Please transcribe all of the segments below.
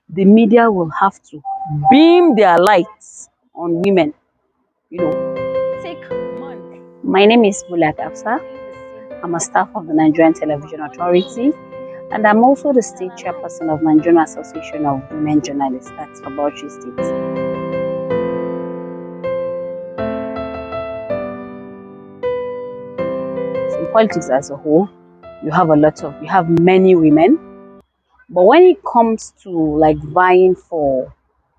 the media will have to beam their lights on women. Take months. My name is Bulak Afsa. I'm a staff of the Nigerian Television Authority, and I'm also the state chairperson of Nigerian Association of Women Journalists. That's for Bauchi State. In politics as a whole, you have many women, but when it comes to like vying for,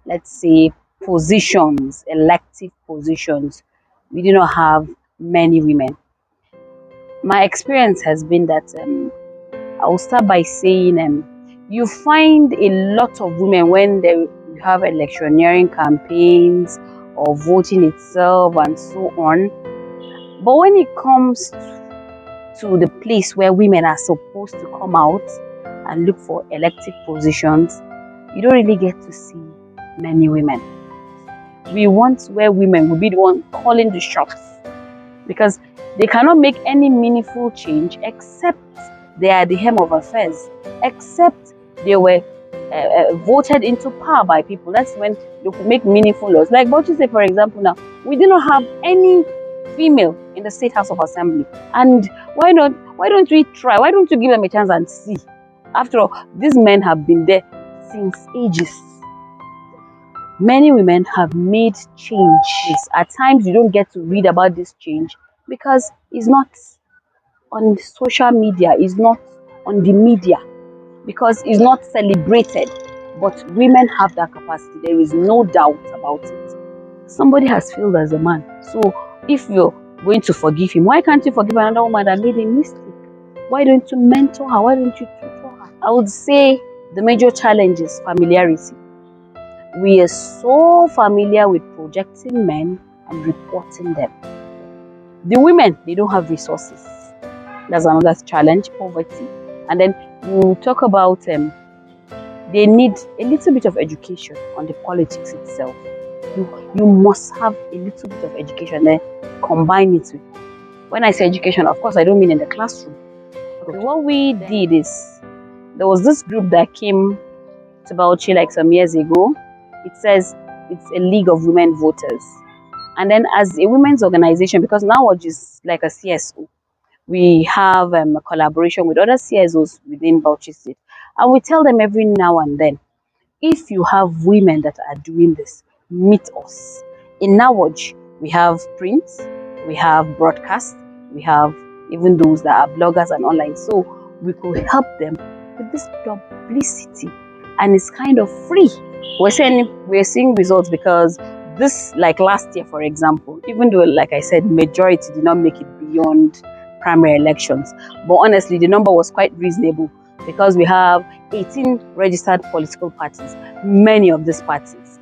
let's say, positions, elective positions, we do not have many women. My experience has been that I will start by saying you find a lot of women when you have electioneering campaigns or voting itself and so on. But when it comes to the place where women are supposed to come out and look for elective positions, you don't really get to see many women. We want where women will be the one calling the shots, because they cannot make any meaningful change except they are the hem of affairs, except they were voted into power by people. That's when they could make meaningful laws. Like Bauchi State, for example, now we do not have any female in the State House of Assembly, and why don't we try? Why don't you give them a chance and see? After all, these men have been there since ages. Many women have made changes. At times, you don't get to read about this change because it's not on social media, it's not on the media, because it's not celebrated. But women have that capacity. There is no doubt about it. Somebody has failed as a man. So if you're going to forgive him, why can't you forgive another woman that made a mistake? Why don't you mentor her? Why don't you tutor her? I would say the major challenge is familiarity. We are so familiar with projecting men and reporting them. The women, they don't have resources. That's another challenge, poverty. And then you talk about they need a little bit of education on the politics itself. You must have a little bit of education, then combine it with. When I say education, of course, I don't mean in the classroom. Okay, what we did is, there was this group that came to Bauchi like some years ago. It says it's a League of Women Voters. And then as a women's organization, because now we're just like a CSO, we have a collaboration with other CSOs within Bauchi State. And we tell them every now and then, if you have women that are doing this, meet us. In Nawaj, we have print, we have broadcast, we have even those that are bloggers and online. So we could help them with this publicity, and it's kind of free. We're seeing results, because this, like last year, for example, even though, like I said, majority did not make it beyond primary elections, but honestly, the number was quite reasonable, because we have 18 registered political parties. Many of these parties,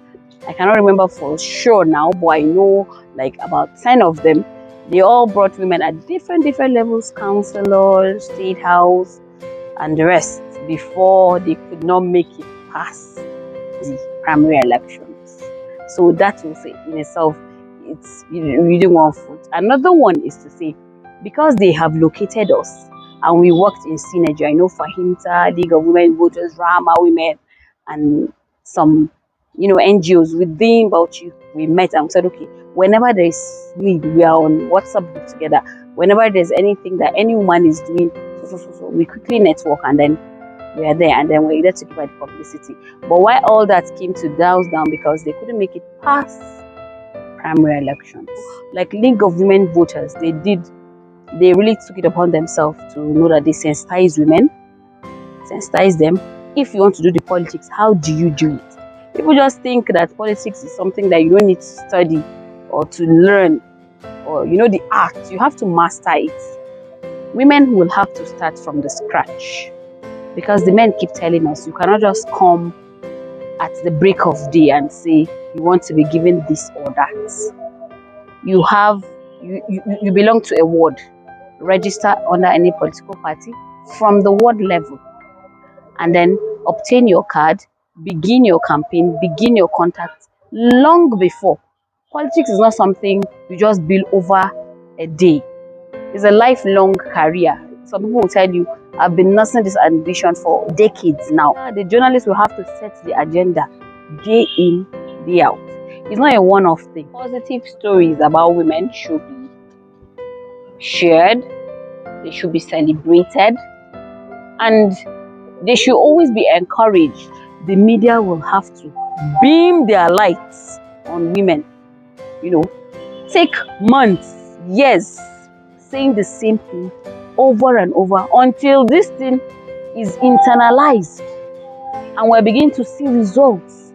I cannot remember for sure now, but I know like about 10 of them, they all brought women at different levels, councillors, state house, and the rest, before they could not make it past the primary elections. So that will say in itself, it's reading one foot. Another one is to say, because they have located us and we worked in synergy. I know Fahimta, League of Women Voters, Rama Women, and some NGOs within Bauchi, we met and said, okay, whenever there is need, we are on WhatsApp group together. Whenever there's anything that any woman is doing, so we quickly network, and then we are there, and then we're able to give her the publicity. But why all that came to down because they couldn't make it past primary elections. Like League of Women Voters, they really took it upon themselves to know that they sensitize women, sensitize them. If you want to do the politics, how do you do it? People just think that politics is something that you don't need to study or to learn, or the art. You have to master it. Women will have to start from the scratch, because the men keep telling us you cannot just come at the break of day and say you want to be given this or that. You belong to a ward, register under any political party from the ward level, and then obtain your card, begin your campaign, begin your contacts long before. Politics is not something you just build over a day. It's a lifelong career. It's Some people will tell you, I've been nursing this ambition for decades now. The journalist will have to set the agenda day in, day out. It's not a one-off thing. Positive stories about women should be shared, they should be celebrated, and they should always be encouraged. The media will have to beam their lights on women. You know, take months, years, saying the same thing over and over until this thing is internalized and we're beginning to see results.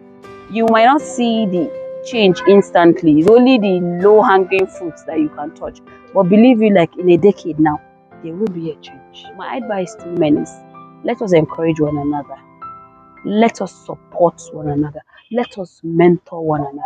You might not see the change instantly. It's only the low-hanging fruits that you can touch. But believe me, like in a decade now, there will be a change. My advice to women is, let us encourage one another. Let us support one another. Let us mentor one another.